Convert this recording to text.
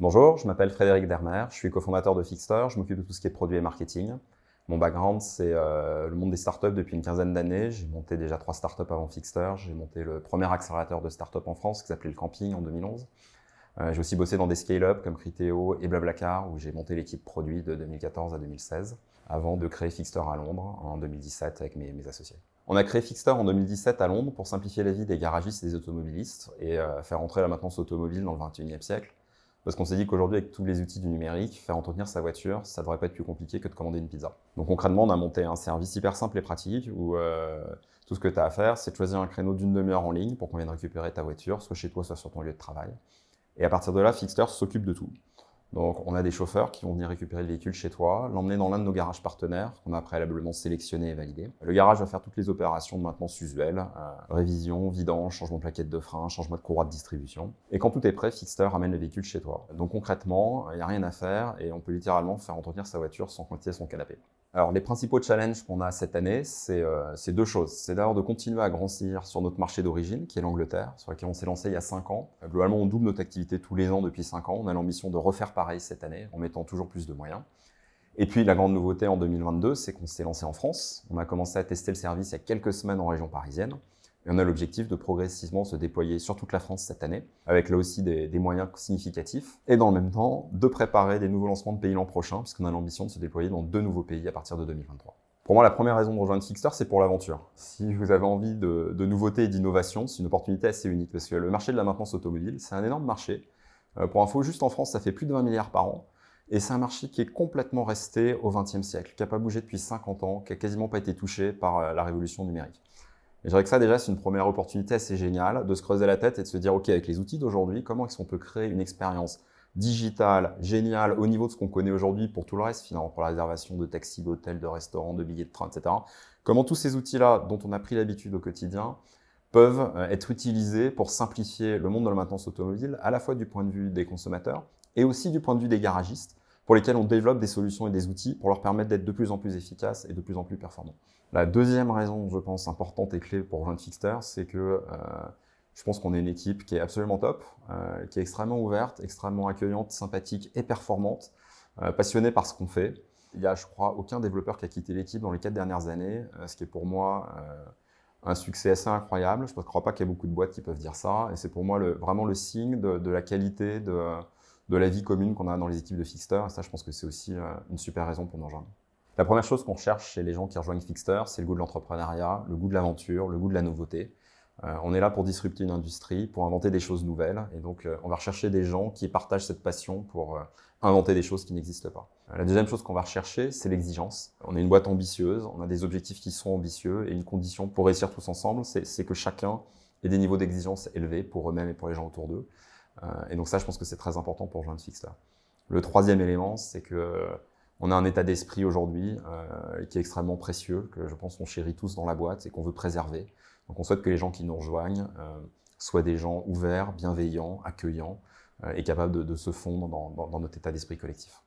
Bonjour, je m'appelle Frédéric Dermer, je suis cofondateur de Fixter, je m'occupe de tout ce qui est produit et marketing. Mon background, c'est le monde des startups depuis une quinzaine d'années. J'ai monté déjà 3 startups avant Fixter. J'ai monté le premier accélérateur de startups en France qui s'appelait le Camping en 2011. J'ai aussi bossé dans des scale-up comme Criteo et Blablacar où j'ai monté l'équipe produit de 2014 à 2016 avant de créer Fixter à Londres en 2017 avec mes associés. On a créé Fixter en 2017 à Londres pour simplifier la vie des garagistes et des automobilistes et faire entrer la maintenance automobile dans le 21e siècle. Parce qu'on s'est dit qu'aujourd'hui, avec tous les outils du numérique, faire entretenir sa voiture, ça devrait pas être plus compliqué que de commander une pizza. Donc concrètement, on a monté un service hyper simple et pratique où tout ce que tu as à faire, c'est de choisir un créneau d'une demi-heure en ligne pour qu'on vienne récupérer ta voiture, soit chez toi, soit sur ton lieu de travail. Et à partir de là, Fixter s'occupe de tout. Donc on a des chauffeurs qui vont venir récupérer le véhicule chez toi, l'emmener dans l'un de nos garages partenaires, qu'on a préalablement sélectionné et validé. Le garage va faire toutes les opérations de maintenance usuelles, révision, vidange, changement de plaquettes de frein, changement de courroie de distribution. Et quand tout est prêt, Fixter ramène le véhicule chez toi. Donc concrètement, il n'y a rien à faire et on peut littéralement faire entretenir sa voiture sans quitter son canapé. Alors les principaux challenges qu'on a cette année, c'est deux choses. C'est d'abord de continuer à grandir sur notre marché d'origine, qui est l'Angleterre, sur lequel on s'est lancé il y a 5 ans. Globalement, on double notre activité tous les ans depuis 5 ans. On a l'ambition de refaire pareil cette année, en mettant toujours plus de moyens. Et puis la grande nouveauté en 2022, c'est qu'on s'est lancé en France. On a commencé à tester le service il y a quelques semaines en région parisienne. Et on a l'objectif de progressivement se déployer sur toute la France cette année, avec là aussi des moyens significatifs. Et dans le même temps, de préparer des nouveaux lancements de pays l'an prochain, puisqu'on a l'ambition de se déployer dans 2 nouveaux pays à partir de 2023. Pour moi, la première raison de rejoindre Fixter, c'est pour l'aventure. Si vous avez envie de nouveautés et d'innovation, c'est une opportunité assez unique, parce que le marché de la maintenance automobile, c'est un énorme marché. Pour info, juste en France, ça fait plus de 20 milliards par an. Et c'est un marché qui est complètement resté au XXe siècle, qui n'a pas bougé depuis 50 ans, qui n'a quasiment pas été touché par la révolution numérique. Et je dirais que ça, déjà, c'est une première opportunité assez géniale de se creuser la tête et de se dire, OK, avec les outils d'aujourd'hui, comment est-ce qu'on peut créer une expérience digitale, géniale, au niveau de ce qu'on connaît aujourd'hui pour tout le reste, finalement, pour la réservation de taxis, d'hôtels, de restaurants, de billets de train, etc. Comment tous ces outils-là, dont on a pris l'habitude au quotidien, peuvent être utilisés pour simplifier le monde de la maintenance automobile, à la fois du point de vue des consommateurs et aussi du point de vue des garagistes, pour lesquels on développe des solutions et des outils pour leur permettre d'être de plus en plus efficaces et de plus en plus performants. La deuxième raison, je pense, importante et clé pour rejoindre Fixter, c'est que je pense qu'on est une équipe qui est absolument top, qui est extrêmement ouverte, extrêmement accueillante, sympathique et performante, passionnée par ce qu'on fait. Il n'y a, je crois, aucun développeur qui a quitté l'équipe dans les 4 dernières années, ce qui est pour moi un succès assez incroyable. Je ne crois pas qu'il y ait beaucoup de boîtes qui peuvent dire ça. Et c'est pour moi vraiment le signe de la qualité de la vie commune qu'on a dans les équipes de Fixter. Et ça, je pense que c'est aussi une super raison pour nous rejoindre. La première chose qu'on recherche chez les gens qui rejoignent Fixter, c'est le goût de l'entrepreneuriat, le goût de l'aventure, le goût de la nouveauté. On est là pour disrupter une industrie, pour inventer des choses nouvelles. Et donc, on va rechercher des gens qui partagent cette passion pour inventer des choses qui n'existent pas. La deuxième chose qu'on va rechercher, c'est l'exigence. On est une boîte ambitieuse, on a des objectifs qui sont ambitieux et une condition pour réussir tous ensemble, c'est que chacun ait des niveaux d'exigence élevés pour eux-mêmes et pour les gens autour d'eux. Et donc ça, je pense que c'est très important pour rejoindre Fixter. Le troisième élément, c'est que on a un état d'esprit aujourd'hui qui est extrêmement précieux, que je pense qu'on chérit tous dans la boîte et qu'on veut préserver. Donc on souhaite que les gens qui nous rejoignent soient des gens ouverts, bienveillants, accueillants et capables de se fondre dans notre état d'esprit collectif.